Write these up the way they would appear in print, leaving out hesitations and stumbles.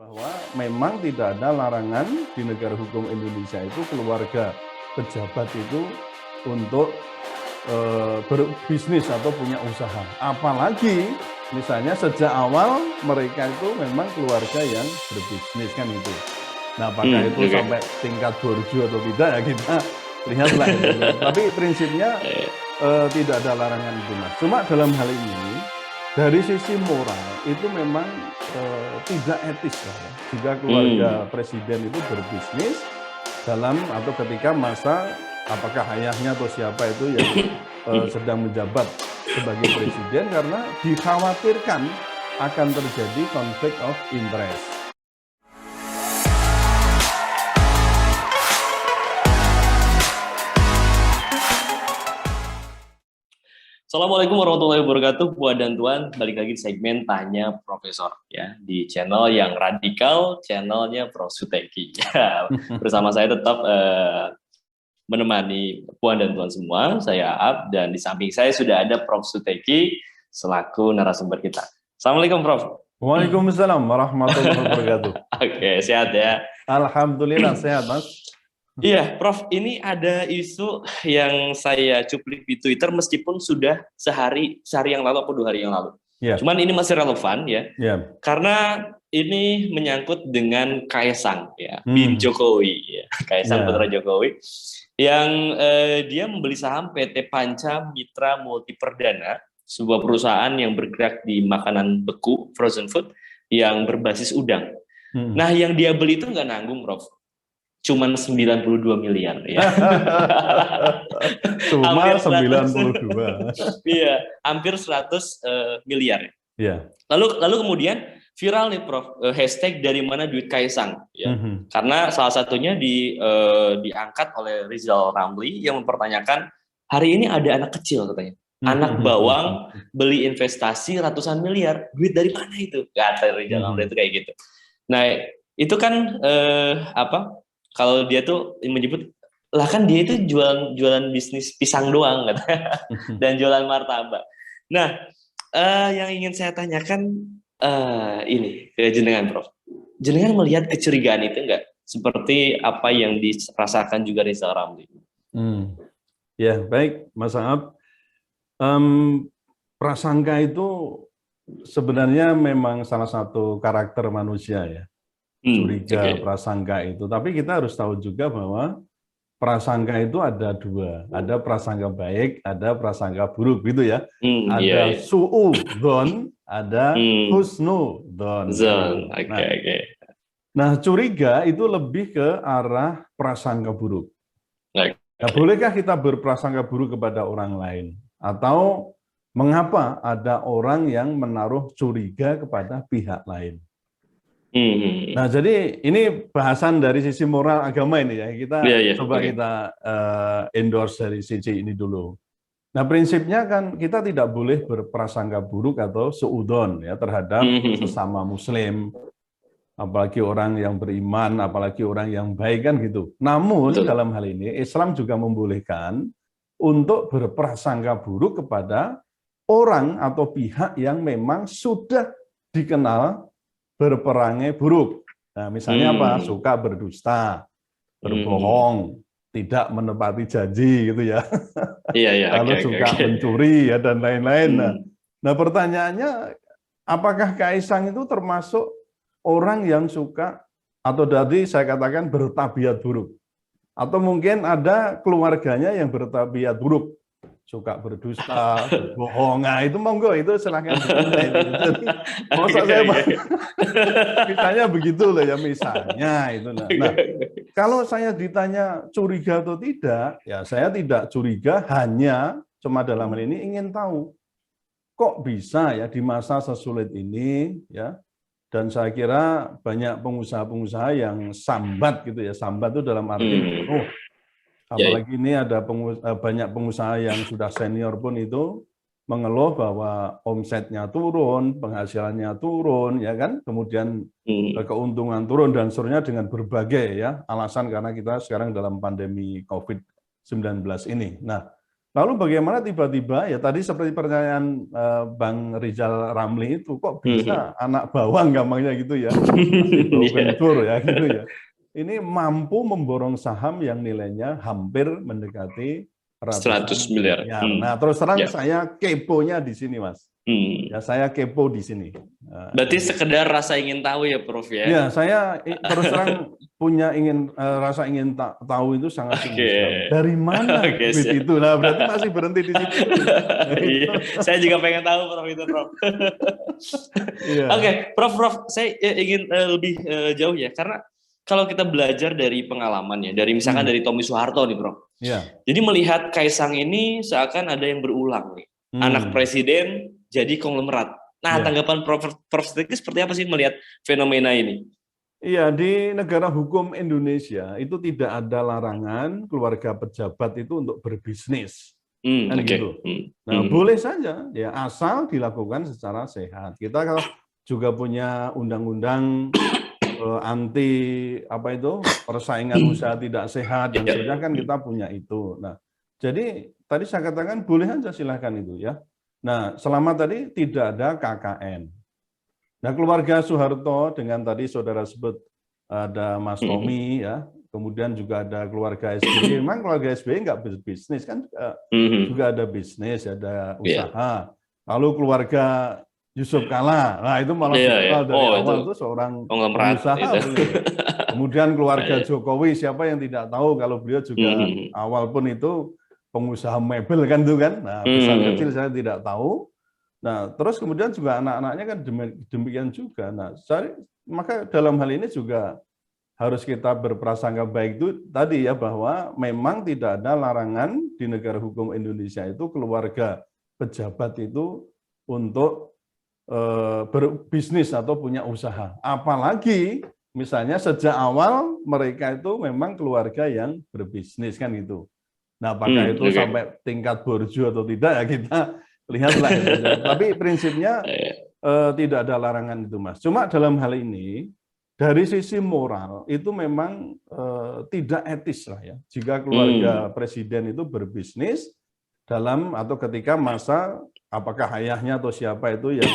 bahwa memang tidak ada larangan di negara hukum Indonesia itu keluarga pejabat itu untuk berbisnis atau punya usaha. Apalagi misalnya sejak awal mereka itu memang keluarga yang berbisnis kan itu. Nah, apakah itu sampai tingkat borju atau tidak ya kita lihatlah itu. Tapi prinsipnya tidak ada larangan itu, Mas. Cuma dalam hal ini dari sisi moral itu memang tidak etis lah ya. Jika keluarga presiden itu berbisnis dalam atau ketika masa apakah ayahnya atau siapa itu yang sedang menjabat sebagai presiden, karena dikhawatirkan akan terjadi konflik of interest. Assalamualaikum warahmatullahi wabarakatuh, Puan dan Tuan. Balik lagi di segmen Tanya Profesor ya, di channel yang radikal, channelnya Prof. Suteki. Bersama saya tetap menemani Puan dan Tuan semua, saya Aab, dan di samping saya sudah ada Prof. Suteki selaku narasumber kita. Assalamualaikum, Prof. Waalaikumsalam warahmatullahi wabarakatuh. Oke, sehat ya? Alhamdulillah sehat, Mas. Iya, Prof, ini ada isu yang saya cuplik di Twitter meskipun sudah sehari yang lalu atau 2 hari yang lalu. Yeah. Cuman ini masih relevan ya, karena ini menyangkut dengan Kaisang ya, bin Jokowi ya, Kaisang putra Jokowi, yang dia membeli saham PT Panca Mitra Multiperdana, sebuah perusahaan yang bergerak di makanan beku, frozen food, yang berbasis udang. Nah, yang dia beli itu nggak nanggung, Prof. Cuman 92 miliar ya. Cuma 92. Iya, hampir 100 miliar. Iya. Lalu kemudian viral nih, Prof, hashtag dari mana duit Kaisang ya. Karena salah satunya diangkat oleh Rizal Ramli yang mempertanyakan, hari ini ada anak kecil katanya. Anak bawang beli investasi ratusan miliar, duit dari mana itu? Kata Rizal Ramli itu kayak gitu. Nah, itu kan kalau dia tuh menyebut, lah kan dia itu jualan bisnis pisang doang katanya, dan jualan martabak. Nah, yang ingin saya tanyakan ini ke jenengan, Prof. Jenengan melihat kecurigaan itu enggak? Seperti apa yang dirasakan juga Rizal Ramli. Ya, baik, Mas Aab. Prasangka itu sebenarnya memang salah satu karakter manusia ya. Curiga, prasangka itu. Tapi kita harus tahu juga bahwa prasangka itu ada 2. Ada prasangka baik, ada prasangka buruk gitu ya. Ada su'udzon, ada husnudzon. Nah, curiga itu lebih ke arah prasangka buruk. Nah, bolehkah kita berprasangka buruk kepada orang lain? Atau mengapa ada orang yang menaruh curiga kepada pihak lain? Nah, jadi ini bahasan dari sisi moral agama ini ya. Kita kita endorse dari sisi ini dulu. Nah, prinsipnya kan kita tidak boleh berprasangka buruk atau suudzon ya terhadap sesama muslim, apalagi orang yang beriman, apalagi orang yang baik kan gitu. Namun dalam hal ini Islam juga membolehkan untuk berprasangka buruk kepada orang atau pihak yang memang sudah dikenal berperangai buruk. Nah, misalnya apa? Suka berdusta, berbohong, tidak menepati janji gitu ya. Lalu suka mencuri ya dan lain-lain. Nah, pertanyaannya, apakah Kaisang itu termasuk orang yang suka atau tadi saya katakan bertabiat buruk? Atau mungkin ada keluarganya yang bertabiat buruk, suka berdusta, berbohong. Nah, itu monggo, itu silahkan ditanya. Jadi, maksud saya ditanya begitu loh ya, misalnya itu. Nah, kalau saya ditanya curiga atau tidak, ya saya tidak curiga, hanya cuma dalam hal ini ingin tahu kok bisa ya di masa sesulit ini ya. Dan saya kira banyak pengusaha-pengusaha yang sambat gitu ya, sambat itu dalam arti apalagi ini ada banyak pengusaha yang sudah senior pun itu mengeluh bahwa omsetnya turun, penghasilannya turun, ya kan, kemudian keuntungan turun dan seterusnya dengan berbagai ya alasan karena kita sekarang dalam pandemi COVID-19 ini. Nah, Lalu bagaimana tiba-tiba ya tadi seperti pertanyaan Bang Rizal Ramli itu kok bisa anak bawang gampangnya gitu ya, masih bau kencur ya gitu ya. Ini mampu memborong saham yang nilainya hampir mendekati 100 ratusan miliar. miliar. Nah, terus terang Ya. saya keponya di sini, Mas. Ya, saya kepo di sini. Berarti sekedar rasa ingin tahu ya, Prof ya? Ya, saya terus terang punya rasa ingin tahu itu sangat tinggi sekali. Dari mana duit itu? Nah, berarti masih berhenti di situ. Iya, saya juga pengen tahu, Prof, itu, Prof. Oke, Prof, saya ingin lebih jauh ya, karena kalau kita belajar dari pengalaman ya, dari misalkan dari Tommy Soeharto nih, Prof. Jadi melihat Kaisang ini seakan ada yang berulang nih. Anak presiden jadi konglomerat. Nah, tanggapan Prof Sedikit seperti apa sih melihat fenomena ini? Iya, di negara hukum Indonesia itu tidak ada larangan keluarga pejabat itu untuk berbisnis. Kan gitu. Nah, boleh saja ya asal dilakukan secara sehat. Kita kalau juga punya undang-undang anti apa itu persaingan usaha tidak sehat dan sebagainya kan kita punya itu. Nah, jadi tadi saya katakan boleh aja silahkan itu ya. Nah, selama tadi tidak ada KKN. Nah, keluarga Soeharto dengan tadi saudara sebut ada Mas Tommy ya, kemudian juga ada keluarga SBY. Memang keluarga SBY nggak berbisnis kan, juga ada bisnis, ada usaha. Lalu keluarga Yusuf Kala, nah itu malah dikenal dari awal itu seorang pengusaha. Kemudian keluarga Jokowi, siapa yang tidak tahu kalau beliau juga awal pun itu pengusaha mebel kan itu kan. Nah, besar kecil saya tidak tahu. Nah, terus kemudian juga anak-anaknya kan demikian juga. Nah, maka dalam hal ini juga harus kita berprasangka baik itu tadi ya, bahwa memang tidak ada larangan di negara hukum Indonesia itu keluarga pejabat itu untuk berbisnis atau punya usaha. Apalagi misalnya sejak awal mereka itu memang keluarga yang berbisnis kan gitu. Nah, apakah itu sampai tingkat borju atau tidak ya kita lihatlah itu. Tapi prinsipnya tidak ada larangan itu, Mas. Cuma dalam hal ini dari sisi moral itu memang tidak etis lah ya. Jika keluarga presiden itu berbisnis dalam atau ketika masa apakah ayahnya atau siapa itu yang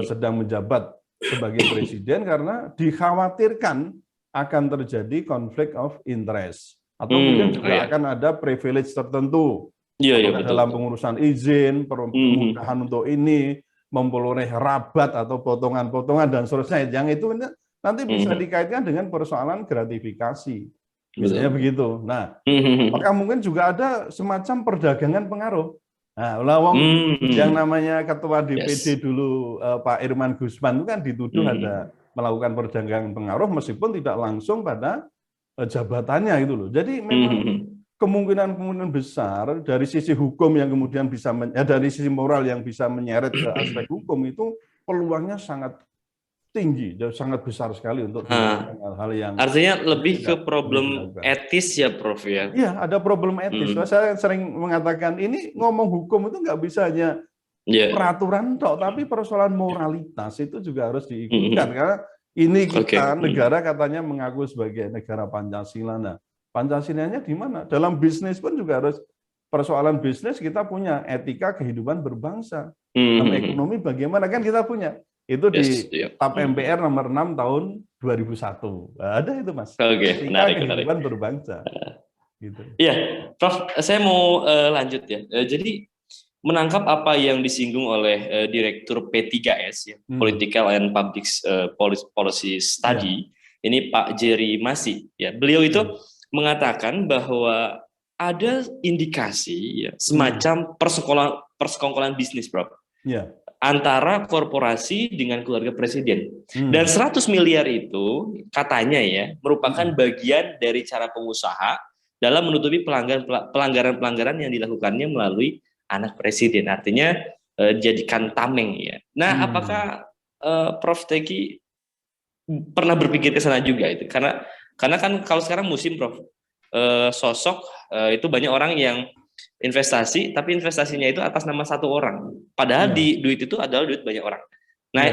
sedang menjabat sebagai presiden, karena dikhawatirkan akan terjadi konflik of interest atau mungkin juga akan ada privilege tertentu dalam pengurusan izin, kemudahan untuk ini, memperoleh rabat atau potongan-potongan dan seterusnya. Yang itu nanti bisa dikaitkan dengan persoalan gratifikasi, misalnya begitu. Nah, apakah mungkin juga ada semacam perdagangan pengaruh? Nah, lawang yang namanya ketua DPD dulu Pak Irman Gusman itu kan dituduh ada melakukan perdagangan pengaruh meskipun tidak langsung pada jabatannya itu loh. Jadi memang kemungkinan besar dari sisi hukum yang kemudian bisa dari sisi moral yang bisa menyeret ke aspek hukum itu peluangnya sangat tinggi, sangat besar sekali untuk hal-hal yang artinya lebih ke problem etis ya, Prof ya. Iya, ada problem etis. Saya sering mengatakan ini ngomong hukum itu nggak bisa hanya peraturan tok, tapi persoalan moralitas itu juga harus diikutkan karena ini kita negara katanya mengaku sebagai negara Pancasila. Nah, Pancasilanya di mana? Dalam bisnis pun juga harus persoalan bisnis kita punya etika kehidupan berbangsa. Dalam ekonomi bagaimana kan kita punya. Itu di TAP MPR nomor 6 tahun 2001. Ada itu, Mas. Etika kehidupan berbangsa. Gitu. Iya, Prof, saya mau lanjut ya. Jadi menangkap apa yang disinggung oleh Direktur P3S ya, Political and Public Policy Study. Ini Pak Jerry Masi ya. Beliau itu mengatakan bahwa ada indikasi ya, semacam persekongkolan bisnis, Prof. Antara korporasi dengan keluarga presiden. Dan 100 miliar itu katanya ya merupakan bagian dari cara pengusaha dalam menutupi pelanggaran-pelanggaran yang dilakukannya melalui anak presiden. Artinya jadikan tameng ya. Nah, apakah Prof Teki pernah berpikir ke sana juga itu? Karena kan kalau sekarang musim, Prof, sosok itu banyak orang yang investasi, tapi investasinya itu atas nama satu orang. Padahal di duit itu adalah duit banyak orang. Nah,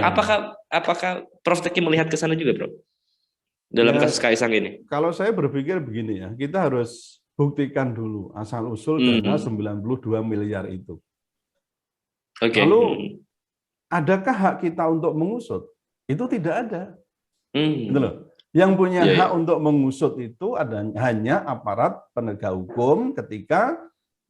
apakah Prof Teki melihat ke sana juga, Prof? Dalam kasus Kaisang ini. Kalau saya berpikir begini ya, kita harus buktikan dulu asal-usul dana 92 miliar itu. Lalu, adakah hak kita untuk mengusut? Itu tidak ada. Gitu loh. Yang punya hak untuk mengusut itu hanya aparat penegak hukum ketika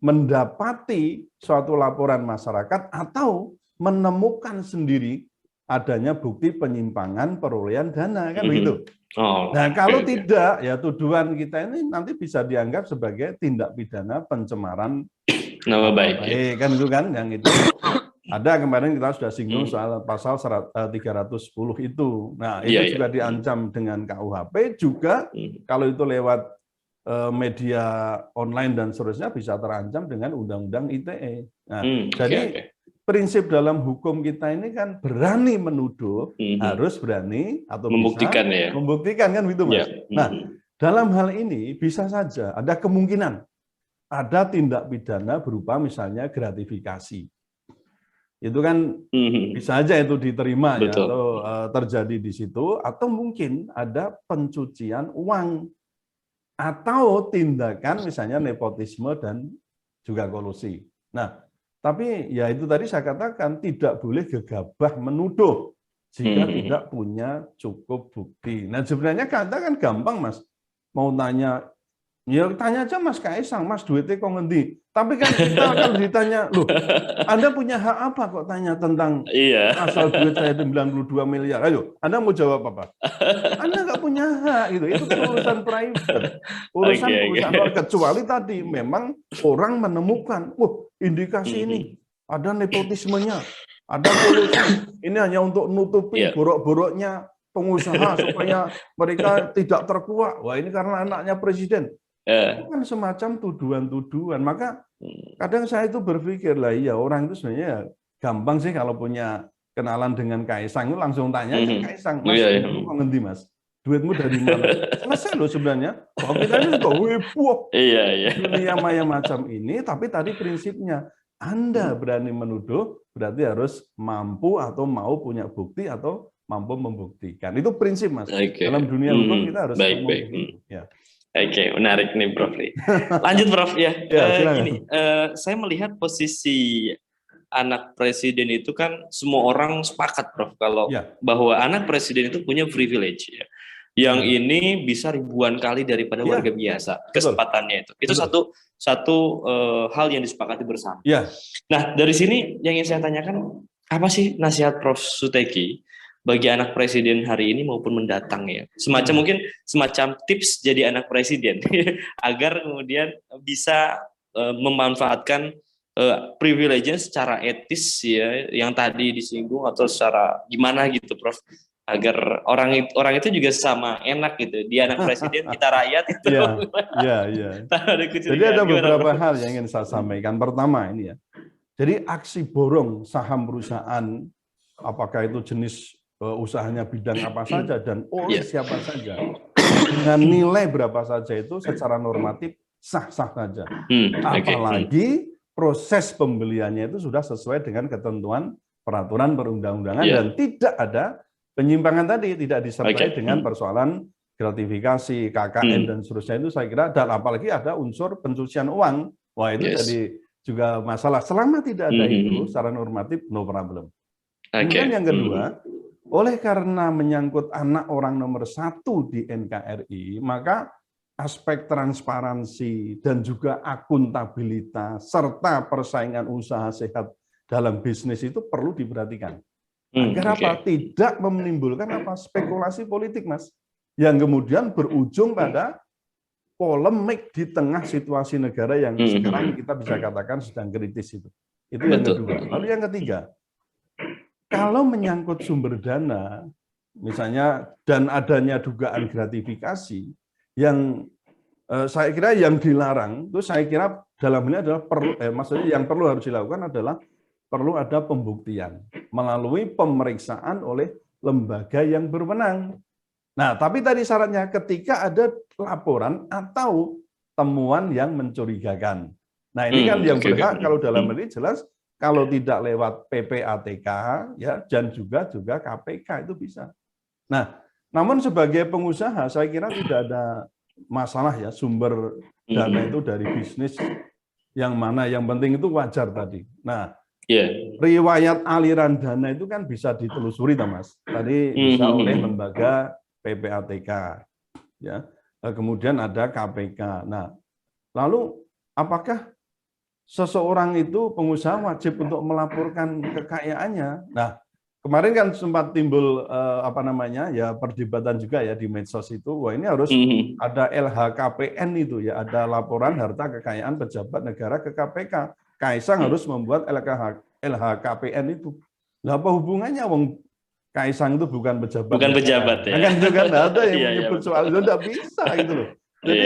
mendapati suatu laporan masyarakat atau menemukan sendiri adanya bukti penyimpangan perolehan dana, kan begitu. Nah, kalau tidak, ya tuduhan kita ini nanti bisa dianggap sebagai tindak pidana pencemaran nama baik, kan itu kan, yang itu ada kemarin kita sudah singgung soal pasal 310 itu. Nah, itu juga diancam dengan KUHP juga, kalau itu lewat media online dan seterusnya bisa terancam dengan Undang-Undang ITE. Nah, jadi prinsip dalam hukum kita ini kan berani menuduh, harus berani atau membuktikan, bisa membuktikan, kan gitu, Mas. Nah, dalam hal ini bisa saja ada kemungkinan ada tindak pidana berupa misalnya gratifikasi. Itu kan bisa aja itu diterima ya, atau terjadi di situ, atau mungkin ada pencucian uang atau tindakan misalnya nepotisme dan juga kolusi. Nah, tapi ya itu tadi saya katakan tidak boleh gegabah menuduh jika tidak punya cukup bukti. Nah, sebenarnya kata kan gampang, Mas. Mau tanya, ya tanya aja Mas Kaisang, Mas duitnya kok ngendi? Tapi kan kita akan ditanya, loh, Anda punya hak apa kok tanya tentang asal duit saya 92 miliar? Ayo, Anda mau jawab apa? Anda nggak punya hak, gitu. Itu kan urusan private, urusan perusahaan luar. Kecuali tadi memang orang menemukan, indikasi ini ada nepotismenya, ada kolusi. Ini hanya untuk nutupi borok-boroknya pengusaha supaya mereka tidak terkuak. Wah, ini karena anaknya presiden. Itu kan semacam tuduhan-tuduhan. Maka kadang saya itu berpikir lah, iya orang itu sebenarnya gampang sih kalau punya kenalan dengan Kaisang itu langsung tanya ke Kaisang, Mas, duitmu kok ngendi, Mas? Duitmu dari mana? Selesai loh sebenarnya. Bahwa kita ini sudah heboh. Dunia maya macam ini, tapi tadi prinsipnya Anda berani menuduh berarti harus mampu atau mau punya bukti atau mampu membuktikan. Itu prinsip, Mas. Dalam dunia hukum kita harus ngomong begitu. Ya. Oke, menarik nih Prof. Lanjut Prof ya. Gini, saya melihat posisi anak presiden itu kan semua orang sepakat Prof kalau bahwa anak presiden itu punya privilege ya. Yang ini bisa ribuan kali daripada warga biasa kesempatannya itu. Itu satu hal yang disepakati bersama. Nah, dari sini yang ingin saya tanyakan, apa sih nasihat Prof Suteki bagi anak presiden hari ini maupun mendatang ya, mungkin semacam tips jadi anak presiden agar kemudian bisa memanfaatkan privilege-nya secara etis ya, yang tadi disinggung, atau secara gimana gitu Prof, agar orang itu juga sama enak gitu, dia anak presiden, kita rakyat itu. Jadi ada beberapa hal yang ingin saya sampaikan. Pertama ini ya, jadi aksi borong saham perusahaan, apakah itu jenis usahanya bidang apa saja dan oleh siapa saja, dengan nilai berapa saja, itu secara normatif sah-sah saja. Apalagi proses pembeliannya itu sudah sesuai dengan ketentuan peraturan perundang-undangan dan tidak ada penyimpangan tadi, tidak disertai dengan persoalan gratifikasi, KKN dan seterusnya. Itu saya kira, dan apalagi ada unsur pencucian uang, wah itu jadi juga masalah. Selama tidak ada itu secara normatif, no problem. Kemudian yang kedua, oleh karena menyangkut anak orang nomor 1 di NKRI, maka aspek transparansi dan juga akuntabilitas serta persaingan usaha sehat dalam bisnis itu perlu diperhatikan. Agar apa? Tidak menimbulkan spekulasi politik, Mas, yang kemudian berujung pada polemik di tengah situasi negara yang sekarang kita bisa katakan sedang kritis itu. Itu yang kedua. Lalu yang ketiga, kalau menyangkut sumber dana, misalnya, dan adanya dugaan gratifikasi, yang saya kira yang dilarang, itu saya kira dalam ini adalah maksudnya yang perlu harus dilakukan adalah perlu ada pembuktian melalui pemeriksaan oleh lembaga yang berwenang. Nah, tapi tadi syaratnya ketika ada laporan atau temuan yang mencurigakan. Nah, ini kan yang berhak kalau dalam ini jelas. Kalau tidak lewat PPATK ya, dan juga KPK itu bisa. Nah, namun sebagai pengusaha saya kira tidak ada masalah ya, sumber dana itu dari bisnis yang mana, yang penting itu wajar tadi. Nah, riwayat aliran dana itu kan bisa ditelusuri, Mas. Tadi bisa oleh lembaga PPATK, ya. Kemudian ada KPK. Nah, lalu apakah seseorang itu pengusaha wajib untuk melaporkan kekayaannya? Nah, kemarin kan sempat timbul perdebatan juga ya di medsos itu, wah ini harus ada LHKPN itu ya, ada laporan harta kekayaan pejabat negara ke KPK. Kaisang harus membuat LHKPN itu. Lah apa hubungannya, wong Kaisang itu bukan pejabat. Bukan pejabat ya. Kan juga ada yang menyebut soal itu, tidak bisa gitu loh. Jadi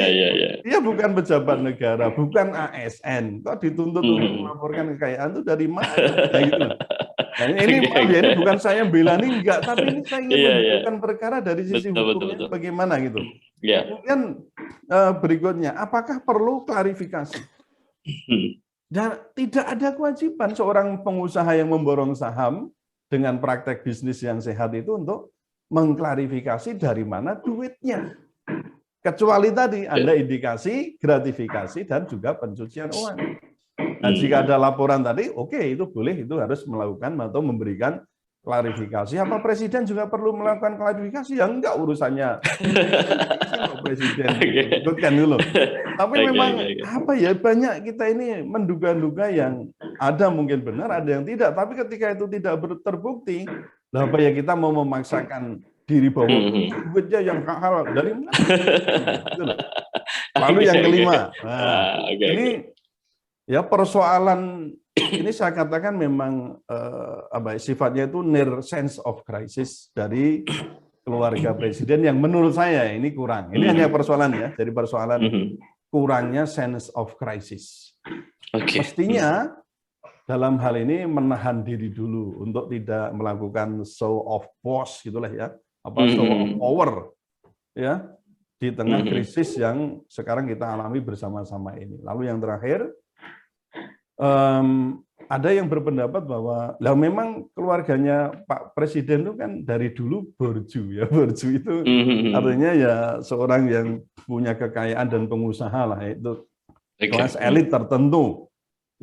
dia bukan pejabat negara, bukan ASN. Kok dituntut untuk melaporkan kekayaan itu dari mana? Nah, gitu loh. Nah, ini maaf ya, ini bukan saya bela nih, enggak, tapi ini saya ingin menunjukkan perkara dari sisi hukumnya bagaimana gitu. Kemudian berikutnya, apakah perlu klarifikasi? Dan tidak ada kewajiban seorang pengusaha yang memborong saham dengan praktek bisnis yang sehat itu untuk mengklarifikasi dari mana duitnya. Kecuali tadi ada indikasi gratifikasi dan juga pencucian uang. Nah, jika ada laporan tadi, oke, itu boleh, itu harus melakukan atau memberikan klarifikasi. Apa presiden juga perlu melakukan klarifikasi? Ya enggak, urusannya presiden ikutkan dulu. Tapi memang apa ya, banyak kita ini menduga-duga yang ada mungkin benar, ada yang tidak. Tapi ketika itu tidak terbukti, lah apa ya kita mau memaksakan diri bahwa duitnya yang halal dari mana? Lalu yang kelima, ini ya persoalan ini saya katakan memang sifatnya itu near sense of crisis dari keluarga presiden yang menurut saya ini kurang. Ini hanya persoalan ya, jadi persoalan kurangnya sense of crisis. Mestinya dalam hal ini menahan diri dulu untuk tidak melakukan show of force gitulah ya, show of power ya di tengah krisis yang sekarang kita alami bersama-sama ini. Lalu yang terakhir, ada yang berpendapat bahwa lah memang keluarganya Pak Presiden itu kan dari dulu borju ya, borju itu artinya ya seorang yang punya kekayaan dan pengusaha lah, itu kelas elit tertentu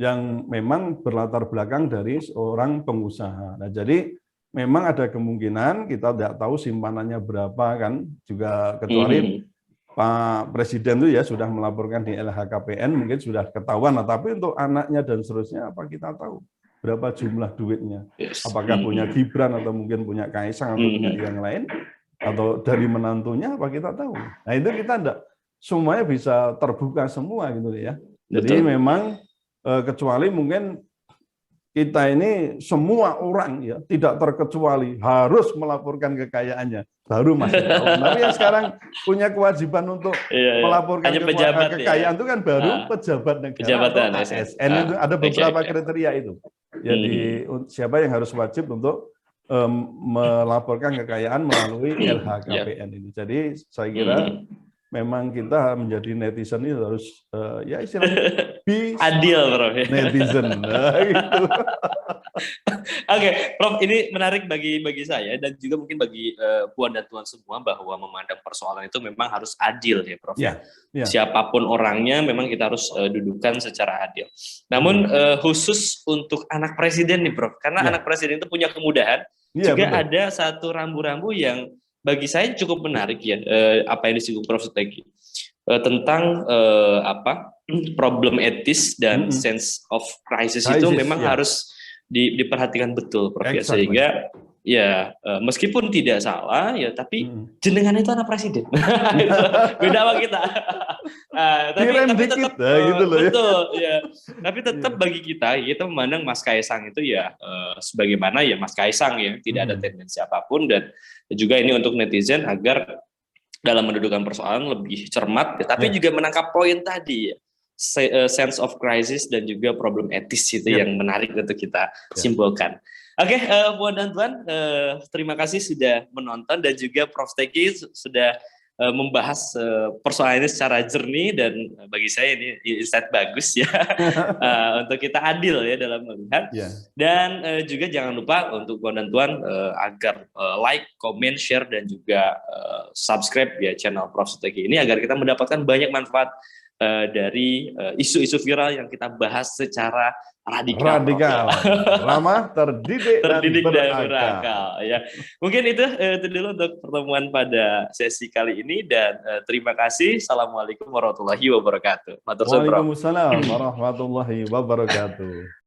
yang memang berlatar belakang dari seorang pengusaha. Nah, jadi memang ada kemungkinan kita tidak tahu simpanannya berapa kan, juga kecuali Pak Presiden itu ya sudah melaporkan di LHKPN, mungkin sudah ketahuan. Nah, tapi untuk anaknya dan seterusnya apa kita tahu berapa jumlah duitnya? Apakah punya Gibran atau mungkin punya Kaisang atau punya yang lain, atau dari menantunya apa kita tahu? Nah, itu kita enggak semuanya bisa terbuka semua gitu ya. Jadi memang kecuali mungkin kita ini semua orang ya tidak terkecuali harus melaporkan kekayaannya baru masih tahu. Tapi yang sekarang punya kewajiban untuk melaporkan kekayaan itu kan baru pejabat negara atau ASN itu ada beberapa kriteria itu. Jadi siapa yang harus wajib untuk melaporkan kekayaan melalui LHKPN ini. Jadi saya kira memang kita menjadi netizen ini harus ya istilahnya adil, Prof. Netizen. Nah, gitu. Oke, Prof, ini menarik bagi saya dan juga mungkin bagi Puan dan Tuan semua bahwa memandang persoalan itu memang harus adil ya, Prof. Ya. Siapapun orangnya memang kita harus dudukkan secara adil. Namun khusus untuk anak presiden nih, Prof, karena anak presiden itu punya kemudahan. Juga betul. Ada satu rambu-rambu yang bagi saya cukup menarik ya, apa yang disinggung Prof Suteki tentang problem etis dan sense of crisis itu memang harus diperhatikan betul, Prof. Sehingga ya meskipun tidak salah ya, tapi jenengan itu anak presiden, beda sama kita. Tapi tetap gitu loh, betul ya. Tapi tetap bagi kita memandang Mas Kaisang itu ya sebagaimana ya Mas Kaisang ya, tidak ada tendensi apapun, dan juga ini untuk netizen agar dalam mendudukan persoalan lebih cermat, ya, tapi juga menangkap poin tadi ya, sense of crisis dan juga problem etis itu yang menarik untuk kita simpulkan. Oke, Puan dan Tuan, terima kasih sudah menonton dan juga Prof Teki sudah membahas persoalan ini secara jernih, dan bagi saya ini insight bagus ya untuk kita adil ya dalam melihat. Dan juga jangan lupa untuk Puan dan Tuan agar like, comment, share dan juga subscribe ya channel Prof Suteki ini agar kita mendapatkan banyak manfaat dari isu-isu viral yang kita bahas secara radikal. Ramah, terdidik dan berakal. Ya. Mungkin itu dulu untuk pertemuan pada sesi kali ini, dan terima kasih. Assalamualaikum warahmatullahi wabarakatuh. Waalaikumsalam warahmatullahi wabarakatuh.